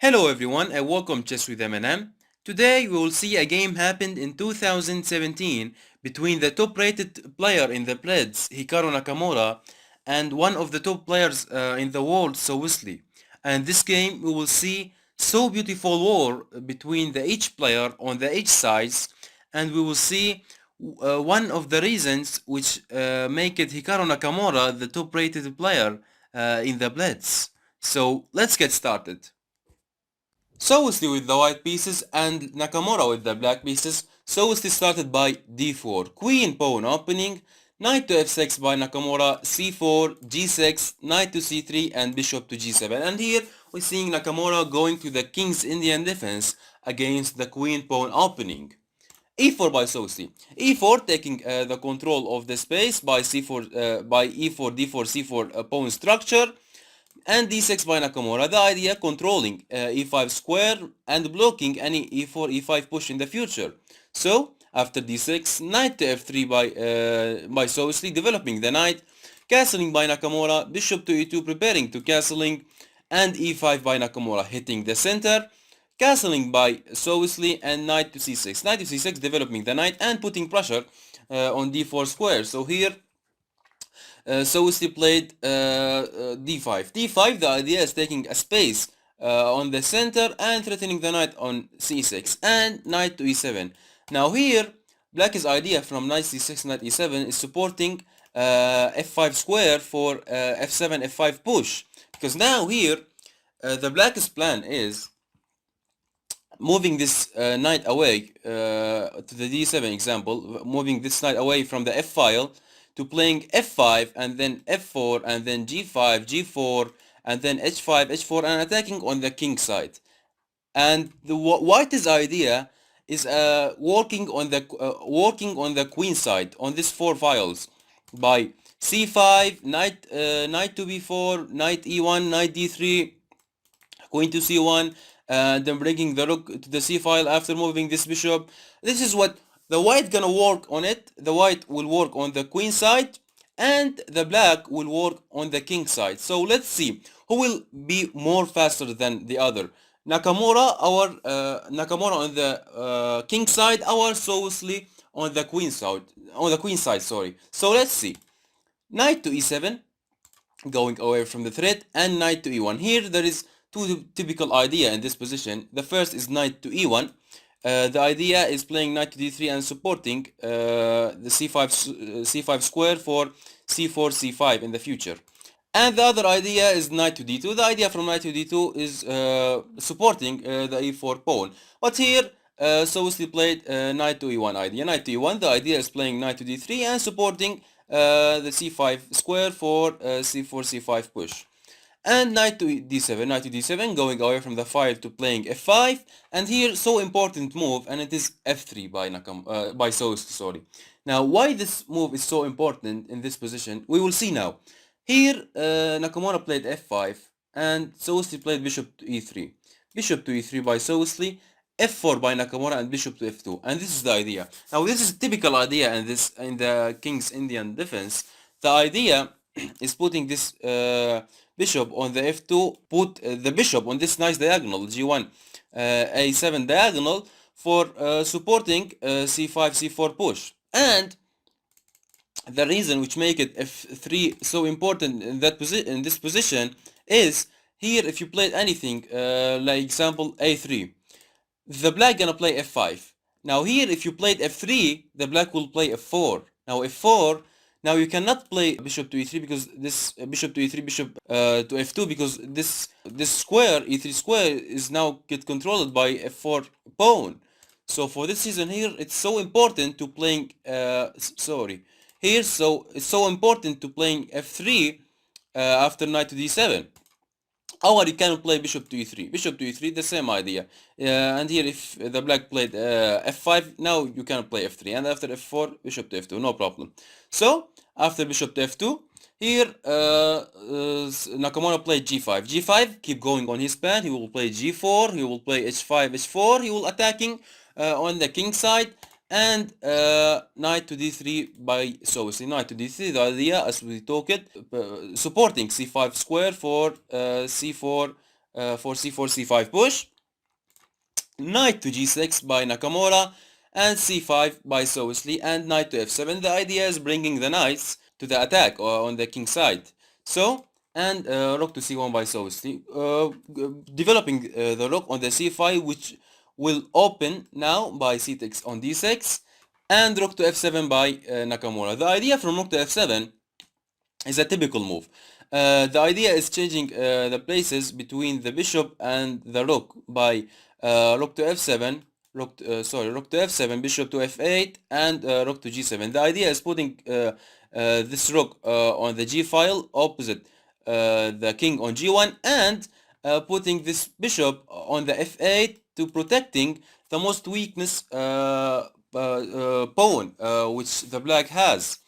Hello everyone and welcome Chess with M&M. Today we will see a game happened in 2017 between the top rated player in the Blitz, Hikaru Nakamura, and one of the top players in the world, so WESLEY. And this game we will see so beautiful war between the each player on the each sides, and we will see one of the reasons which make it Hikaru Nakamura the top rated player in the Blitz. So let's get started. Wesley with the white pieces and Nakamura with the black pieces. Wesley started by d4, queen pawn opening, knight to f6 by Nakamura, c4, g6, knight to c3 and bishop to g7. And here we're seeing Nakamura going to the king's Indian defense against the queen pawn opening. e4 by Wesley. e4 taking the control of the space by c4 by e4 d4 c4 pawn structure, and d6 by Nakamura. The idea controlling e5 square and blocking any e4 e5 push in the future. So after d6, knight to f3 by Wesley, developing the knight, castling by Nakamura, bishop to e2 preparing to castling, and e5 by Nakamura hitting the center, castling by Wesley, and knight to c6. Knight to c6 developing the knight and putting pressure on d4 square. So here Wesley played d5. d5, the idea is taking a space on the center and threatening the knight on c6 and knight to e7. Now here, black's idea from knight c6, knight e7 is supporting f5 square for f7, f5 push. Because now here, the black's plan is moving this knight away to the d7 example, moving this knight away from the f file to playing f5 and then f4 and then g5, g4 and then h5, h4 and attacking on the king side. And the white's idea is working on the queen side on these four files by c5, knight to b4, knight e1, knight d3, queen to c1, and then bringing the rook to the c file after moving this bishop. This is what the white gonna work on it. The white will work on the queen side and the black will work on the king side. So let's see who will be more faster than the other. Nakamura on the king side, our Wesley on the queen side, sorry. So let's see. Knight to e7, going away from the threat, and knight to e1. Here there is two typical idea in this position. The first is knight to e1. The idea is playing knight to d3 and supporting the c5 square for c4, c5 in the future. And the other idea is knight to d2. The idea from knight to d2 is supporting the e4 pawn. But here, Wesley played knight to e1 idea. Knight to e1, the idea is playing knight to d3 and supporting the c5 square for c4, c5 push. And knight to d7, going away from the file to playing f5, and here so important move, and it is f3 by Wesley, sorry. Now why this move is so important in this position, we will see now. Here Nakamura played f5 and Wesley played bishop to e3. Bishop to e3 by Wesley, f4 by Nakamura and bishop to f2, and this is the idea. Now this is a typical idea in the King's Indian defense. The idea is putting this bishop on the f2, put the bishop on this nice diagonal g1 a7 diagonal for supporting c5 c4 push. And the reason which make it f3 so important in this position is here if you played anything like example a3, the black gonna play f5. Now here if you played f3, the black will play f4. Now f4, now you cannot play bishop to e3 because this bishop to e3, bishop to f2, because this square, e3 square, is now get controlled by f4 pawn. So for this reason here, it's so important to playing here, so it's so important to playing f3 after knight to d7. Or you can play bishop to e3. Bishop to e3, the same idea. And here if the black played f5, now you can play f3. And after f4, bishop to f2, no problem. So, after bishop to f2, here Nakamura played g5. g5, keep going on his plan. He will play g4, he will play h5, h4. He will attacking on the king side. And knight to d3 by Wesley. Knight to d3, the idea as we talked, supporting c5 square for c4 for c4 c5 push, knight to g6 by Nakamura, and c5 by Wesley, and knight to f7. The idea is bringing the knights to the attack or on the king side. So, and rook to c1 by Wesley, developing the rook on the c5, which will open now by c takes on d6, and rook to f7 by Nakamura. The idea from rook to f7 is a typical move. The idea is changing the places between the bishop and the rook by rook to f7, rook to f7, bishop to f8, and rook to g7. The idea is putting this rook on the g file opposite the king on g1, and putting this bishop on the f8 to protecting the most weakness pawn which the black has,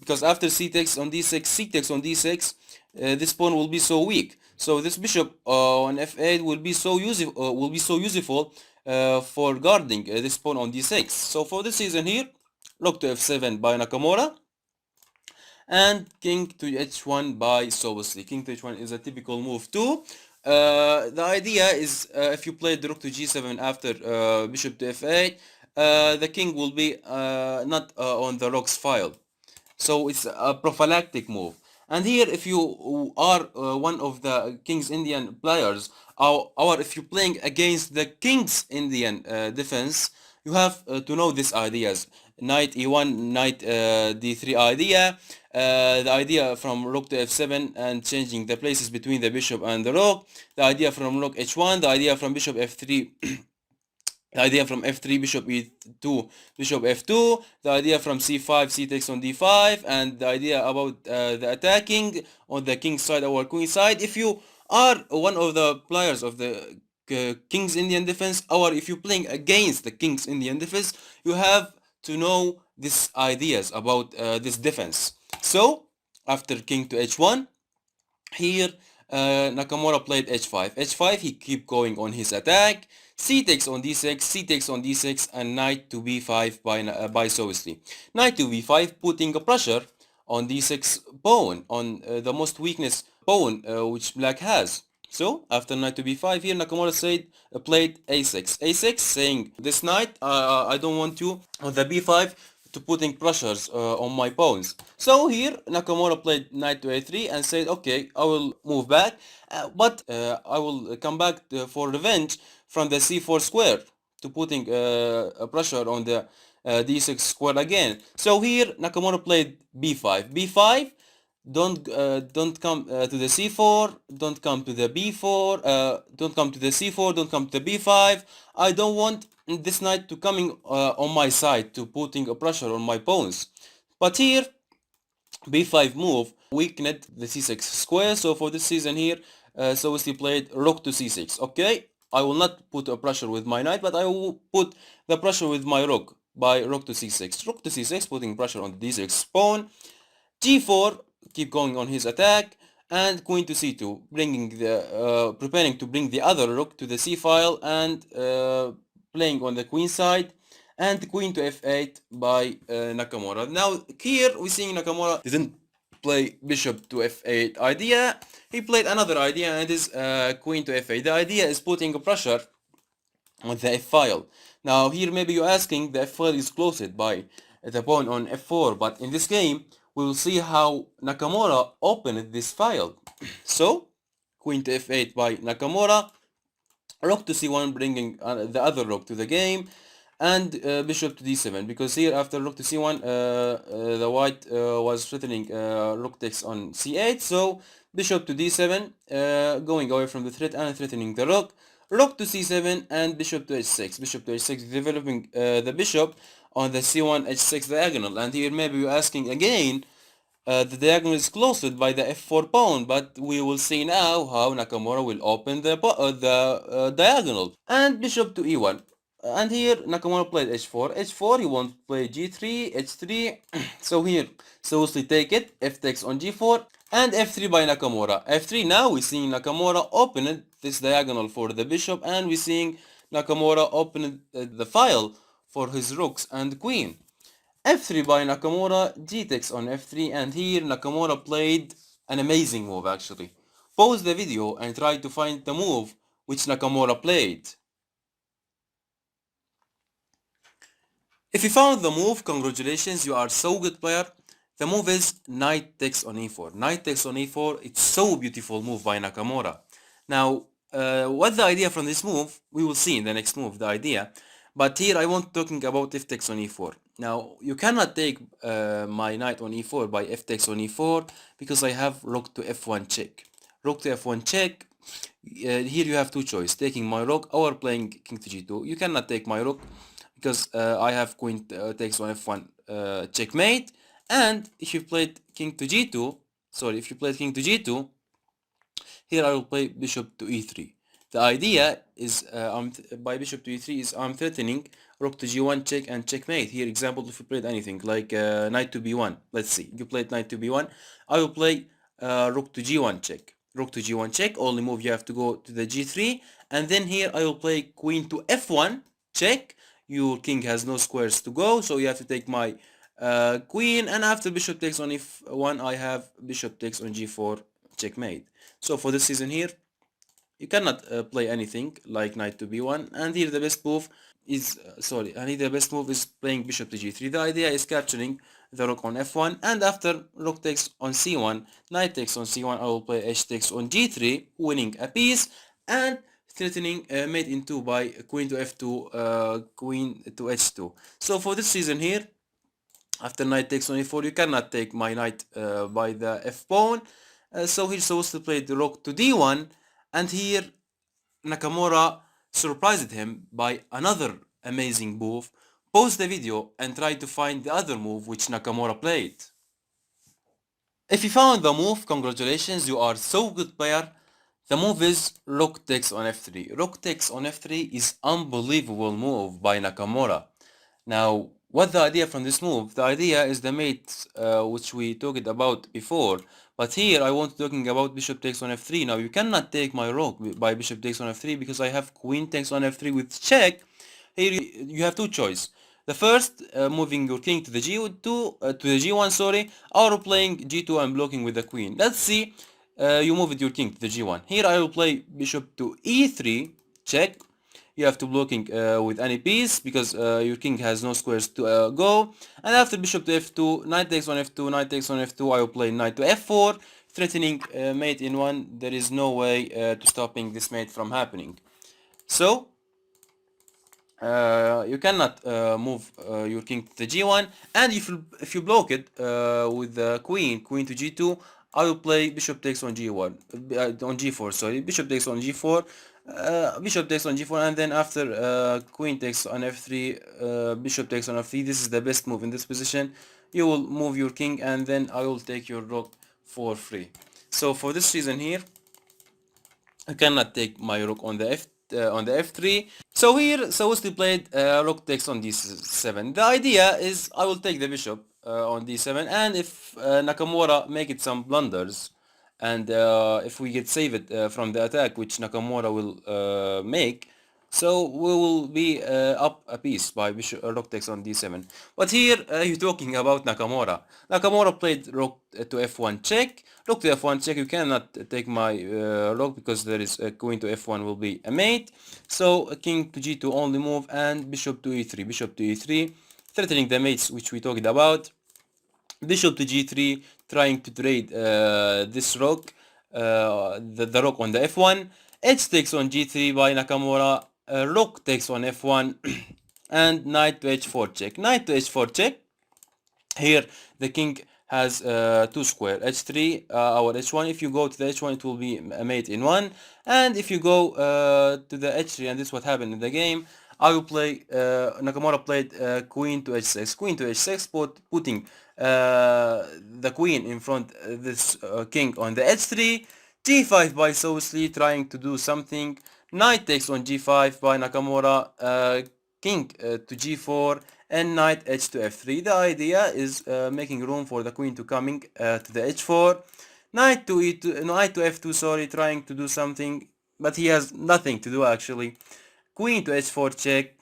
because after c takes on d6, c takes on d6, this pawn will be so weak. So this bishop on f8 will be so useful for guarding this pawn on d6. So for this reason here, rook to f7 by Nakamura, and king to h1 by Wesley. King to h1 is a typical move too. The idea is if you play the rook to g7 after bishop to f8, the king will be not on the rook's file. So it's a prophylactic move. And here, if you are one of the King's Indian players, or if you're playing against the King's Indian defense, you have to know these ideas. Knight e1, knight d3 idea, the idea from rook to f7 and changing the places between the bishop and the rook, the idea from rook h1, the idea from bishop f3 the idea from f3, bishop e2, bishop f2, the idea from c5, c takes on d5, and the idea about the attacking on the king side or queen side. If you are one of the players of the King's Indian defense, or if you're playing against the King's Indian defense, you have to know these ideas about this defense. So, after king to h1, here Nakamura played h5. h5, he keep going on his attack. C takes on d6, c takes on d6, and knight to b5 by Wesley. Knight to b5, putting a pressure on d6 pawn, on the most weakness pawn which black has. So after knight to b5, here Nakamura played a6. a6 saying this knight, I don't want you on the b5 to putting pressures on my pawns. So here Nakamura played knight to a3 and said, okay, I will move back, but I will come back for revenge from the c4 square to putting pressure on the d6 square again. So here Nakamura played b5. b5, don't come to the c4, don't come to the b4, don't come to the c4, don't come to the b5. I don't want this knight to coming on my side to putting a pressure on my pawns. But here b5 move weakened the c6 square. So for this season here, Wesley played rook to c6. Okay, I will not put a pressure with my knight, but I will put the pressure with my rook by rook to c6. Rook to c6, putting pressure on the d6 pawn. g4, keep going on his attack, and queen to c2, bringing the preparing to bring the other rook to the c file and playing on the queen side, and queen to f8 by Nakamura. Now here we see Nakamura didn't play bishop to f8 idea. He played another idea, and it is queen to f8. The idea is putting a pressure on the f file. Now here maybe you're asking, the f file is closed by the pawn on f4, but in this game we will see how Nakamura opened this file. So queen to f8 by Nakamura, rook to c1, bringing the other rook to the game, and bishop to d7, because here after rook to c1 the white was threatening rook takes on c8. So bishop to d7, going away from the threat and threatening the rook. Rook to c7 and bishop to h6. Bishop to h6, developing the bishop on the c1 h6 diagonal. And here maybe you're asking again, the diagonal is closed by the f4 pawn, but we will see now how Nakamura will open the diagonal. And bishop to e1. And here Nakamura played h4. h4, he won't play g3, h3. So here, Wesley take it, f takes on g4, and f3 by Nakamura. f3, now we're seeing Nakamura open this diagonal for the bishop, and we're seeing Nakamura open the file for his rooks and queen. f3 by Nakamura, g takes on f3, and here Nakamura played an amazing move actually. Pause the video and try to find the move which Nakamura played. If you found the move, congratulations, you are so good player. The move is knight takes on e4. Knight takes on e4, it's so beautiful move by Nakamura. Now, what the idea from this move, we will see in the next move, the idea. But here I want talking about f takes on e4. Now, you cannot take my knight on e4 by f takes on e4 because I have rook to f1 check. Rook to f1 check. Here you have two choices, taking my rook or playing king to g2. You cannot take my rook because I have queen takes on f1 checkmate, and if you played king to g2, if you played king to g2, here I will play bishop to e3. The idea is by bishop to e3 is I'm threatening rook to g1 check and checkmate. Here example, if you played anything like knight to b1, let's see, you played knight to b1, I will play rook to g1 check. Rook to g1 check, only move you have to go to the g3, and then here I will play queen to f1 check. Your king has no squares to go, so you have to take my queen, and after bishop takes on f1 I have bishop takes on g4 checkmate. So for this season here you cannot play anything like knight to b1, and here the best move is playing bishop to g3. The idea is capturing the rook on f1, and after rook takes on c1, knight takes on c1, I will play h takes on g3, winning a piece and threatening mate in 2 by queen to f2, queen to h2. So for this season here, after knight takes on e4, you cannot take my knight by the f pawn. So he's supposed to play the rook to d1, and here Nakamura surprised him by another amazing move. Pause the video and try to find the other move which Nakamura played. If you found the move, congratulations, you are so good player. The move is rook takes on f3. Rook takes on f3 is unbelievable move by Nakamura. Now, what the idea from this move? The idea is the mate which we talked about before. But here I want talking about bishop takes on f3. Now you cannot take my rook by bishop takes on f3 because I have queen takes on f3 with check. Here you have two choices. The first, moving your king to the g2, to the g1, sorry, or playing g2 and blocking with the queen. Let's see. You moved your king to the g1. Here I will play bishop to e3, check. You have to blocking with any piece because your king has no squares to go. And after bishop to f2, knight takes on f2, knight takes on f2, I will play knight to f4, threatening mate in 1. There is no way to stopping this mate from happening. So you cannot move your king to the g1, and if you block it with the queen to g2, I will play bishop takes on g1 on g4, sorry, bishop takes on g4, bishop takes on g4, and then after queen takes on f3, bishop takes on f3. This is the best move in this position. You will move your king and then I will take your rook for free. So for this reason here, I cannot take my rook on the f3. So here Wesley played rook takes on d7. The idea is I will take the bishop on d7, and if Nakamura make it some blunders, and if we get saved from the attack which Nakamura will make, so we will be up a piece by bishop rook takes on d7. But here you're talking about Nakamura. Nakamura played rook to f1 check. Rook to f1 check. You cannot take my rook because there is a queen to f1 will be a mate. So king to g2 only move, and bishop to e3. Bishop to e3, threatening the mates which we talked about. Bishop to g3, trying to trade this rook, the rook on the f1. H takes on g3 by Nakamura. Rook takes on f1 and knight to h4 check. Knight to h4 check. Here the king has two square, h3, our h1. If you go to the h1, it will be a mate in 1, and if you go to the h3, and this is what happened in the game, I will play Nakamura played queen to h6. Queen to h6, putting the queen in front this king on the h3. g5 by Wesley, trying to do something. Knight takes on g5 by Nakamura, king to g4, and knight h to f3. The idea is making room for the queen to coming to the h4. Knight to e2, knight to f2, sorry, trying to do something, but he has nothing to do actually. Queen to h4 check,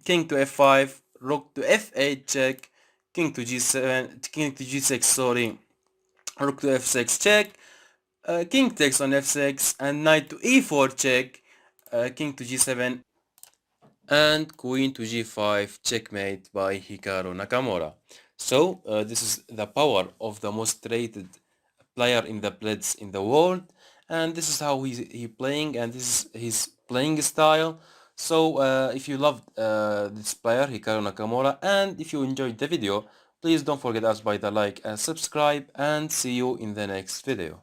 king to f5, rook to f8 check, king to g7, king to g6, sorry, rook to f6 check. king takes on f6 and knight to e4 check, king to g7, and queen to g5 checkmate by Hikaru Nakamura. So this is the power of the most rated player in the blitz in the world, and this is how he playing, and this is his playing style. So if you loved this player Hikaru Nakamura, and if you enjoyed the video, please don't forget us by the like and subscribe, and see you in the next video.